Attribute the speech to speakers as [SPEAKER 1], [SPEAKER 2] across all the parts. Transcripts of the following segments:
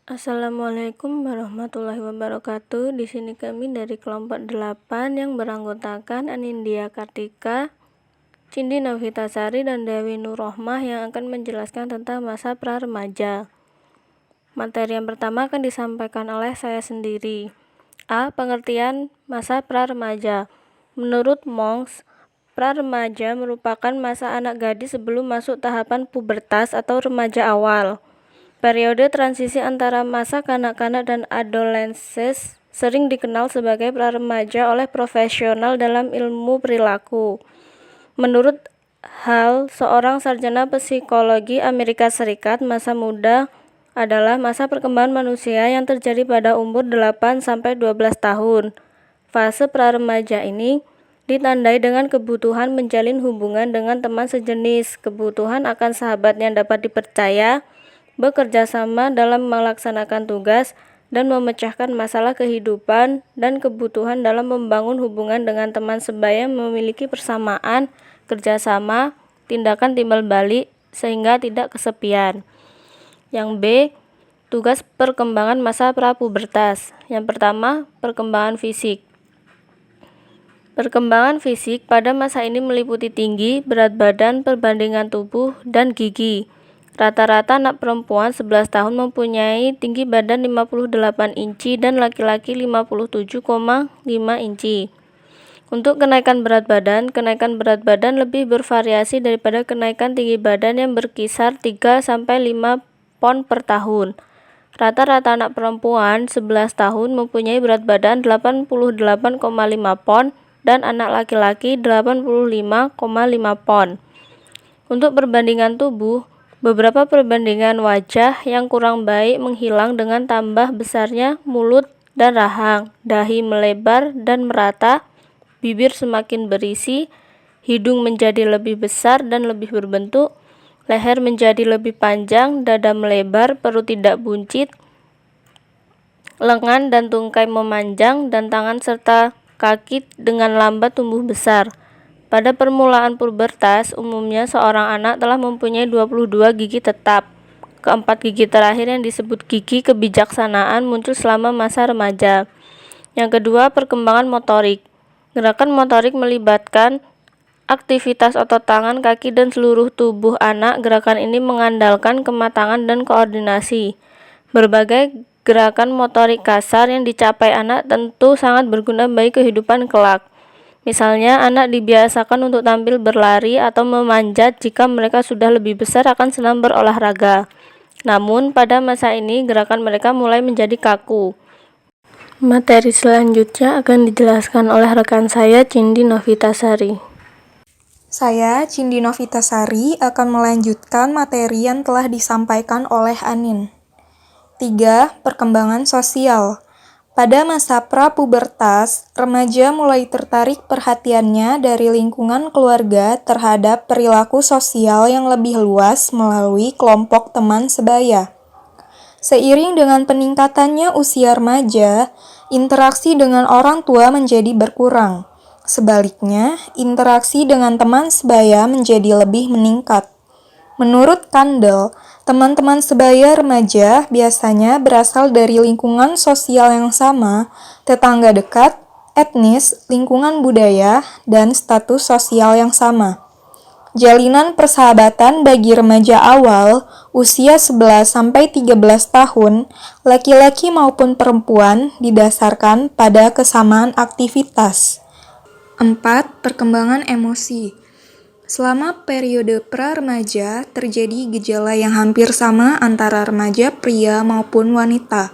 [SPEAKER 1] Assalamualaikum warahmatullahi wabarakatuh. Di sini kami dari kelompok 8 yang beranggotakan Anindya Kartika, Cindi Novitasari, dan Dewi Nurrohmah yang akan menjelaskan tentang masa pra-remaja. Materi yang pertama akan disampaikan oleh saya sendiri. A. Pengertian masa pra-remaja. Menurut Monks, pra-remaja merupakan masa anak gadis sebelum masuk tahapan pubertas atau remaja awal. Periode transisi antara masa kanak-kanak dan adolescence sering dikenal sebagai pra-remaja oleh profesional dalam ilmu perilaku. Menurut Hall, seorang sarjana psikologi Amerika Serikat, masa muda adalah masa perkembangan manusia yang terjadi pada umur 8-12 tahun. Fase pra-remaja ini ditandai dengan kebutuhan menjalin hubungan dengan teman sejenis, kebutuhan akan sahabat yang dapat dipercaya, bekerja sama dalam melaksanakan tugas, dan memecahkan masalah kehidupan, dan kebutuhan dalam membangun hubungan dengan teman sebaya memiliki persamaan, kerjasama, tindakan timbal balik, sehingga tidak kesepian. Yang B. Tugas perkembangan masa prapubertas. Yang pertama, perkembangan fisik. Perkembangan fisik pada masa ini meliputi tinggi, berat badan, perbandingan tubuh, dan gigi. Rata-rata anak perempuan 11 tahun mempunyai tinggi badan 58 inci dan laki-laki 57,5 inci. Untuk kenaikan berat badan lebih bervariasi daripada kenaikan tinggi badan yang berkisar 3-5 pon per tahun. Rata-rata anak perempuan 11 tahun mempunyai berat badan 88,5 pon dan anak laki-laki 85,5 pon. Untuk perbandingan tubuh, beberapa perbandingan wajah yang kurang baik menghilang dengan tambah besarnya mulut dan rahang, dahi melebar dan merata, bibir semakin berisi, hidung menjadi lebih besar dan lebih berbentuk, leher menjadi lebih panjang, dada melebar, perut tidak buncit, lengan dan tungkai memanjang, dan tangan serta kaki dengan lambat tumbuh besar. Pada permulaan pubertas, umumnya seorang anak telah mempunyai 22 gigi tetap. Keempat gigi terakhir yang disebut gigi kebijaksanaan muncul selama masa remaja. Yang kedua, perkembangan motorik. Gerakan motorik melibatkan aktivitas otot tangan, kaki, dan seluruh tubuh anak. Gerakan ini mengandalkan kematangan dan koordinasi. Berbagai gerakan motorik kasar yang dicapai anak tentu sangat berguna bagi kehidupan kelak. Misalnya, anak dibiasakan untuk tampil berlari atau memanjat jika mereka sudah lebih besar akan senang berolahraga. Namun, pada masa ini gerakan mereka mulai menjadi kaku. Materi selanjutnya akan dijelaskan oleh rekan saya, Cindi Novitasari.
[SPEAKER 2] Saya, Cindi Novitasari, akan melanjutkan materi yang telah disampaikan oleh Anin. 3. Perkembangan sosial. Pada masa prapubertas, remaja mulai tertarik perhatiannya dari lingkungan keluarga terhadap perilaku sosial yang lebih luas melalui kelompok teman sebaya. Seiring dengan peningkatannya usia remaja, interaksi dengan orang tua menjadi berkurang. Sebaliknya, interaksi dengan teman sebaya menjadi lebih meningkat. Menurut Kandel, teman-teman sebaya remaja biasanya berasal dari lingkungan sosial yang sama, tetangga dekat, etnis, lingkungan budaya, dan status sosial yang sama. Jalinan persahabatan bagi remaja awal, usia 11-13 tahun, laki-laki maupun perempuan didasarkan pada kesamaan aktivitas. 4. Perkembangan emosi. Selama periode pra-remaja, terjadi gejala yang hampir sama antara remaja pria maupun wanita.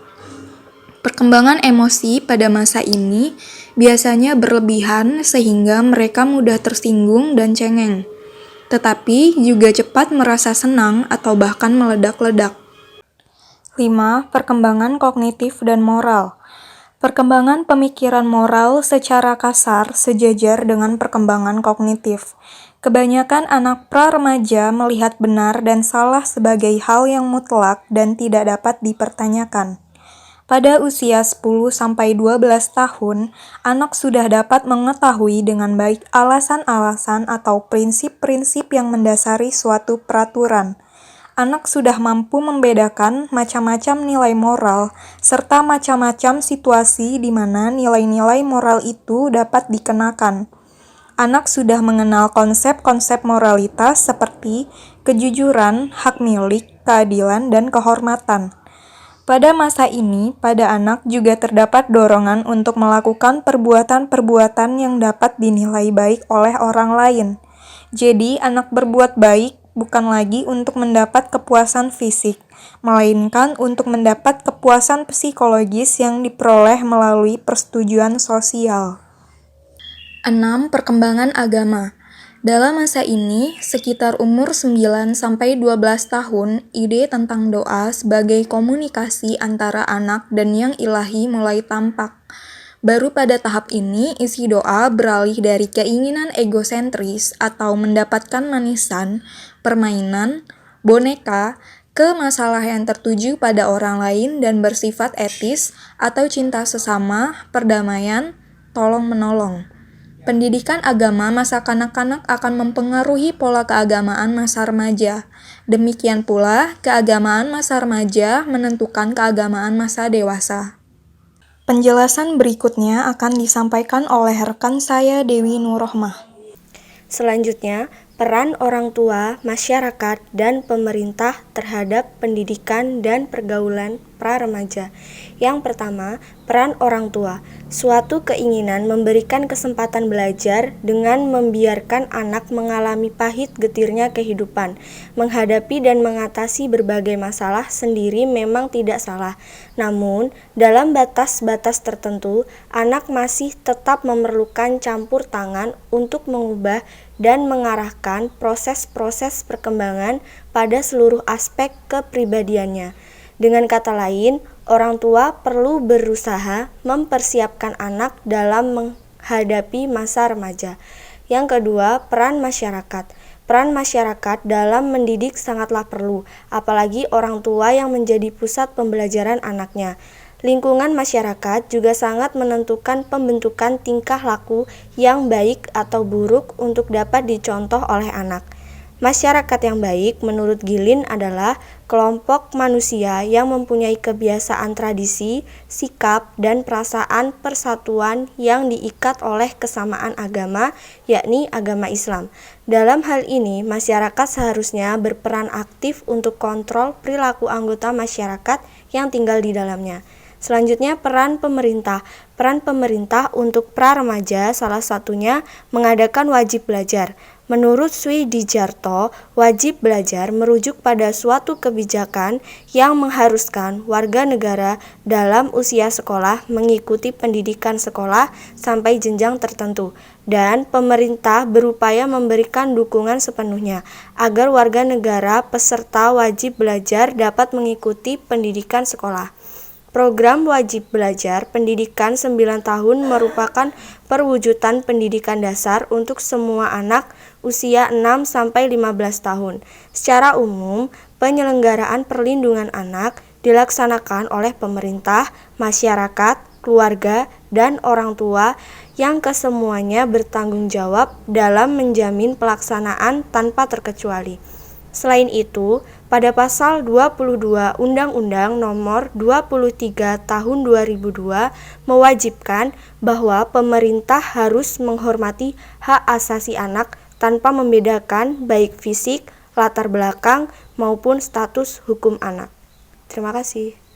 [SPEAKER 2] Perkembangan emosi pada masa ini biasanya berlebihan sehingga mereka mudah tersinggung dan cengeng, tetapi juga cepat merasa senang atau bahkan meledak-ledak. 5. Perkembangan kognitif dan moral. Perkembangan pemikiran moral secara kasar sejajar dengan perkembangan kognitif. Kebanyakan anak pra-remaja melihat benar dan salah sebagai hal yang mutlak dan tidak dapat dipertanyakan. Pada usia 10-12 tahun, anak sudah dapat mengetahui dengan baik alasan-alasan atau prinsip-prinsip yang mendasari suatu peraturan. anak sudah mampu membedakan macam-macam nilai moral, serta macam-macam situasi di mana nilai-nilai moral itu dapat dikenakan. Anak sudah mengenal konsep-konsep moralitas seperti kejujuran, hak milik, keadilan, dan kehormatan. Pada masa ini, pada anak juga terdapat dorongan untuk melakukan perbuatan-perbuatan yang dapat dinilai baik oleh orang lain. Jadi, anak berbuat baik bukan lagi untuk mendapat kepuasan fisik, melainkan untuk mendapat kepuasan psikologis yang diperoleh melalui persetujuan sosial. 6. Perkembangan agama. Dalam masa ini, sekitar umur 9-12 tahun, ide tentang doa sebagai komunikasi antara anak dan yang ilahi mulai tampak. Baru pada tahap ini, isi doa beralih dari keinginan egosentris atau mendapatkan manisan, permainan, boneka, ke masalah yang tertuju pada orang lain dan bersifat etis atau cinta sesama, perdamaian, tolong-menolong. Pendidikan agama masa kanak-kanak akan mempengaruhi pola keagamaan masa remaja. Demikian pula, keagamaan masa remaja menentukan keagamaan masa dewasa. Penjelasan berikutnya akan disampaikan oleh rekan saya Dewi Nurrohmah.
[SPEAKER 1] Selanjutnya, peran orang tua, masyarakat, dan pemerintah terhadap pendidikan dan pergaulan pra-remaja. Yang pertama, peran orang tua. Suatu keinginan memberikan kesempatan belajar dengan membiarkan anak mengalami pahit getirnya kehidupan. Menghadapi dan mengatasi berbagai masalah sendiri memang tidak salah. Namun, dalam batas-batas tertentu, anak masih tetap memerlukan campur tangan untuk mengubah dan mengarahkan proses-proses perkembangan pada seluruh aspek kepribadiannya. Dengan kata lain, orang tua perlu berusaha mempersiapkan anak dalam menghadapi masa remaja. Yang kedua, peran masyarakat. Peran masyarakat dalam mendidik sangatlah perlu, apalagi orang tua yang menjadi pusat pembelajaran anaknya. Lingkungan masyarakat juga sangat menentukan pembentukan tingkah laku yang baik atau buruk untuk dapat dicontoh oleh anak. Masyarakat yang baik menurut Gilin adalah kelompok manusia yang mempunyai kebiasaan tradisi, sikap, dan perasaan persatuan yang diikat oleh kesamaan agama, yakni agama Islam. Dalam hal ini, masyarakat seharusnya berperan aktif untuk kontrol perilaku anggota masyarakat yang tinggal di dalamnya. Selanjutnya, peran pemerintah. Peran pemerintah untuk pra-remaja salah satunya mengadakan wajib belajar. Menurut Swidijarto, wajib belajar merujuk pada suatu kebijakan yang mengharuskan warga negara dalam usia sekolah mengikuti pendidikan sekolah sampai jenjang tertentu, dan pemerintah berupaya memberikan dukungan sepenuhnya agar warga negara peserta wajib belajar dapat mengikuti pendidikan sekolah. Program wajib belajar pendidikan 9 tahun merupakan perwujudan pendidikan dasar untuk semua anak usia 6-15 tahun. Secara umum, penyelenggaraan perlindungan anak dilaksanakan oleh pemerintah, masyarakat, keluarga, dan orang tua yang kesemuanya bertanggung jawab dalam menjamin pelaksanaan tanpa terkecuali. Selain itu, pada pasal 22 Undang-Undang Nomor 23 Tahun 2002 mewajibkan bahwa pemerintah harus menghormati hak asasi anak tanpa membedakan baik fisik, latar belakang, maupun status hukum anak. Terima kasih.